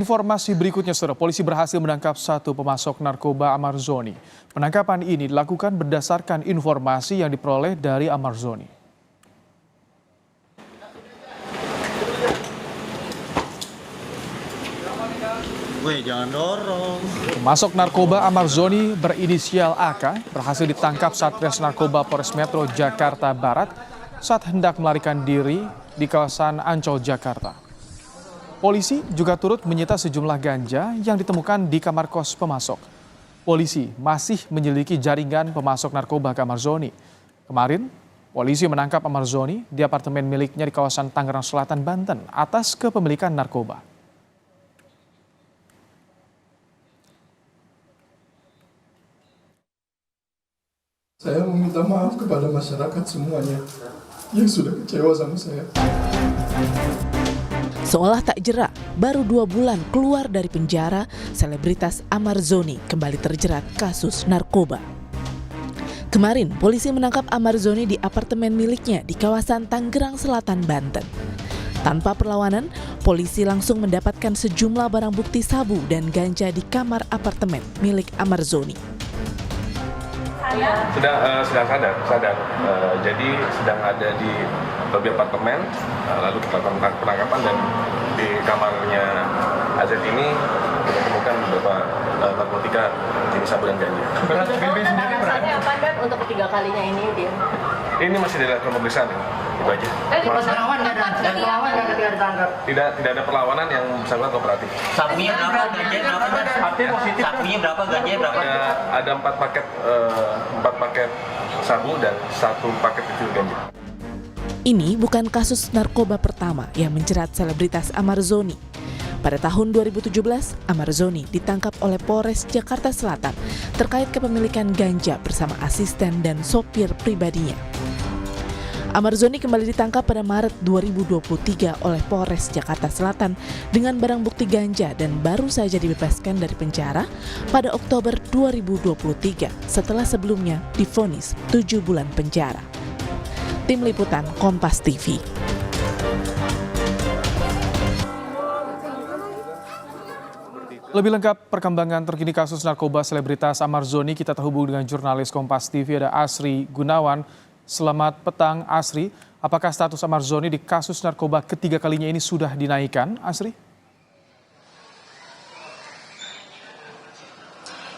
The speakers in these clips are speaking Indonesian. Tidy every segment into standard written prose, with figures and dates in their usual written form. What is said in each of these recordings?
Informasi berikutnya, saudara, polisi berhasil menangkap satu pemasok narkoba Amarzoni. Penangkapan ini dilakukan berdasarkan informasi yang diperoleh dari Amarzoni. Jangan dorong. Pemasok narkoba Amarzoni berinisial AK berhasil ditangkap Satres Narkoba Polres Metro Jakarta Barat saat hendak melarikan diri di kawasan Ancol, Jakarta. Polisi juga turut menyita sejumlah ganja yang ditemukan di kamar kos pemasok. Polisi masih menyelidiki jaringan pemasok narkoba ke Amarzoni. Kemarin, polisi menangkap Amarzoni di apartemen miliknya di kawasan Tangerang Selatan, Banten atas kepemilikan narkoba. Saya meminta maaf kepada masyarakat semuanya yang sudah kecewa sama saya. Seolah tak jera, baru 2 bulan keluar dari penjara, selebritas Amarzoni kembali terjerat kasus narkoba. Kemarin, polisi menangkap Amarzoni di apartemen miliknya di kawasan Tangerang Selatan, Banten. Tanpa perlawanan, polisi langsung mendapatkan sejumlah barang bukti sabu dan ganja di kamar apartemen milik Amarzoni. Sedang sadar. Jadi sedang ada di lobi apartemen, lalu kita lakukan penangkapan dan di kamarnya AZ ini kita temukan beberapa narkotika jenis sabu dan ganja. Alasannya apa, Dan, untuk ketiga kalinya ini dia? Ini masih dilakukan pemeriksaan, itu aja. Tidak ada perlawanan yang bersangkutan kooperatif. Sapunya berapa, gajanya berapa? Sapunya berapa, gajanya berapa? Ada 4 paket sabu dan 1 paket kecil ganja. Ini bukan kasus narkoba pertama yang menjerat selebritas Amarzoni. Pada tahun 2017, Amarzoni ditangkap oleh Polres Jakarta Selatan terkait kepemilikan ganja bersama asisten dan sopir pribadinya. Amarzoni kembali ditangkap pada Maret 2023 oleh Polres Jakarta Selatan dengan barang bukti ganja dan baru saja dibebaskan dari penjara pada Oktober 2023 setelah sebelumnya divonis 7 bulan penjara. Tim Liputan Kompas TV. Lebih lengkap perkembangan terkini kasus narkoba selebritas Amarzoni, kita terhubung dengan jurnalis Kompas TV ada Asri Gunawan. Selamat petang, Asri. Apakah status Amarzoni di kasus narkoba ketiga kalinya ini sudah dinaikkan, Asri?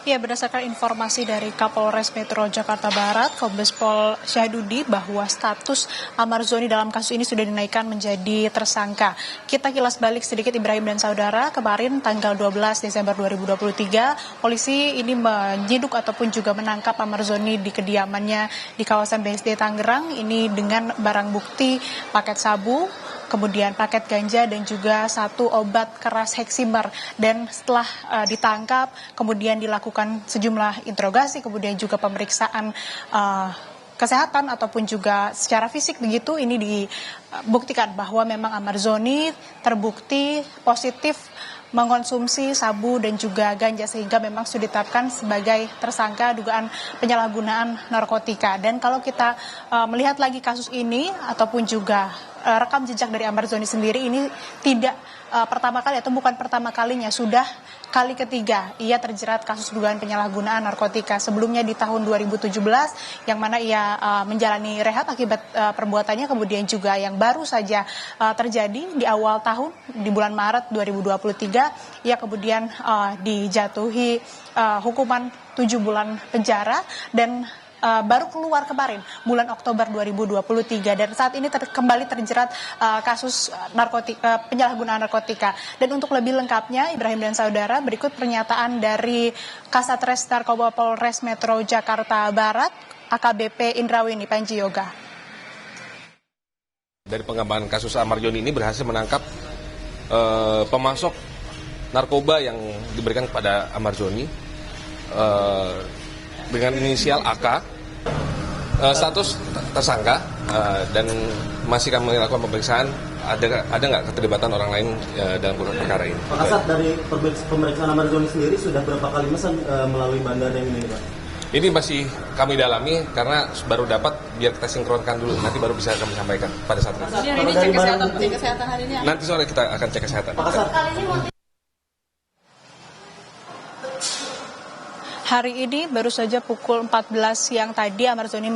Ya, berdasarkan informasi dari Kapolres Metro Jakarta Barat, Kombes Pol Syahidudi, bahwa status Amarzoni dalam kasus ini sudah dinaikkan menjadi tersangka. Kita kilas balik sedikit, Ibrahim dan saudara. Kemarin tanggal 12 Desember 2023, polisi ini menyiduk ataupun juga menangkap Amarzoni di kediamannya di kawasan BSD Tangerang. Ini dengan barang bukti paket sabu, kemudian paket ganja dan juga 1 obat keras heksimer. Dan setelah ditangkap, kemudian dilakukan sejumlah interogasi, kemudian juga pemeriksaan kesehatan ataupun juga secara fisik begitu, ini dibuktikan bahwa memang Amarzoni terbukti positif mengonsumsi sabu dan juga ganja sehingga memang sudah ditetapkan sebagai tersangka dugaan penyalahgunaan narkotika. Dan kalau kita melihat lagi kasus ini ataupun juga rekam jejak dari Amarzoni sendiri, ini tidak pertama kali atau bukan pertama kalinya, sudah kali ketiga ia terjerat kasus dugaan penyalahgunaan narkotika. Sebelumnya di tahun 2017 yang mana ia menjalani rehab akibat perbuatannya, kemudian juga yang baru saja terjadi di awal tahun di bulan Maret 2023 ia kemudian dijatuhi hukuman 7 bulan penjara dan baru keluar kemarin bulan Oktober 2023 dan saat ini kembali terjerat kasus penyalahgunaan narkotika. Dan untuk lebih lengkapnya, Ibrahim dan saudara, berikut pernyataan dari Kasatres Narkoba Polres Metro Jakarta Barat, AKBP Indrawini Panji Yoga. Dari pengembangan kasus Amarzoni ini berhasil menangkap pemasok narkoba yang diberikan kepada Amarzoni dengan inisial AK, status tersangka, dan masih kami lakukan pemeriksaan ada nggak keterlibatan orang lain dalam perkara ini. Pak Kasat, dari pemeriksaan Amarzoni sendiri sudah berapa kali mesan melalui bandara ini, Pak? Ini masih kami dalami karena baru dapat, biar kita sinkronkan dulu, nanti baru bisa kami sampaikan pada saat ini. Ini cek kesehatan hari ini. Nanti sore kita akan cek kesehatan. Pak Kasat, hari ini baru saja pukul 14 siang tadi Amarzoni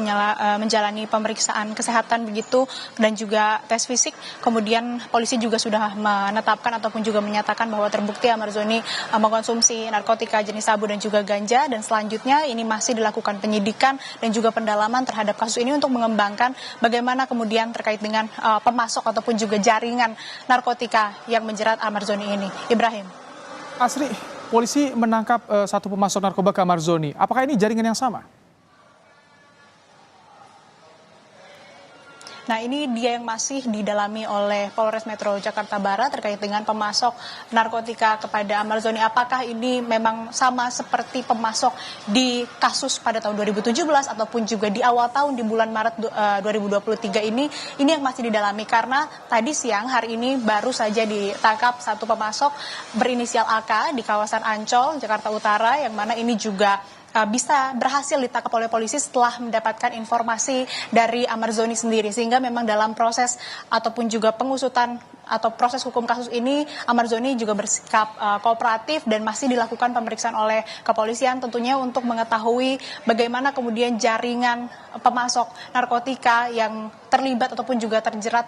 menjalani pemeriksaan kesehatan begitu dan juga tes fisik. Kemudian polisi juga sudah menetapkan ataupun juga menyatakan bahwa terbukti Amarzoni mengkonsumsi narkotika jenis sabu dan juga ganja, dan selanjutnya ini masih dilakukan penyidikan dan juga pendalaman terhadap kasus ini untuk mengembangkan bagaimana kemudian terkait dengan pemasok ataupun juga jaringan narkotika yang menjerat Amarzoni ini. Ibrahim. Asri, polisi menangkap satu pemasok narkoba ke Amarzoni. Apakah ini jaringan yang sama? Nah, ini dia yang masih didalami oleh Polres Metro Jakarta Barat terkait dengan pemasok narkotika kepada Amarzoni. Apakah ini memang sama seperti pemasok di kasus pada tahun 2017 ataupun juga di awal tahun di bulan Maret 2023 ini yang masih didalami, karena tadi siang hari ini baru saja ditangkap satu pemasok berinisial AK di kawasan Ancol, Jakarta Utara, yang mana ini juga bisa berhasil ditangkap oleh polisi setelah mendapatkan informasi dari Amarzoni sendiri, sehingga memang dalam proses ataupun juga pengusutan atau proses hukum kasus ini Amarzoni juga bersikap kooperatif dan masih dilakukan pemeriksaan oleh kepolisian tentunya untuk mengetahui bagaimana kemudian jaringan pemasok narkotika yang terlibat ataupun juga terjerat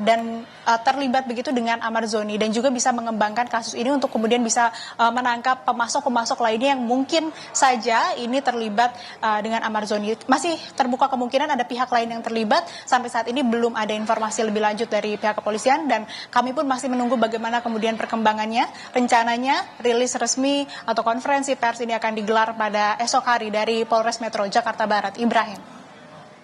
dan terlibat begitu dengan Amarzoni, dan juga bisa mengembangkan kasus ini untuk kemudian bisa menangkap pemasok-pemasok lainnya yang mungkin saja ini terlibat dengan Amarzoni. Masih terbuka kemungkinan ada pihak lain yang terlibat. Sampai saat ini belum ada informasi lebih lanjut dari pihak kepolisian, dan kami pun masih menunggu bagaimana kemudian perkembangannya. Rencananya rilis resmi atau konferensi pers ini akan digelar pada esok hari dari Polres Metro Jakarta Barat. Ibrahim.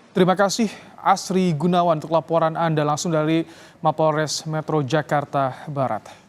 Terima kasih Asri Gunawan untuk laporan Anda langsung dari Mapolres Metro Jakarta Barat.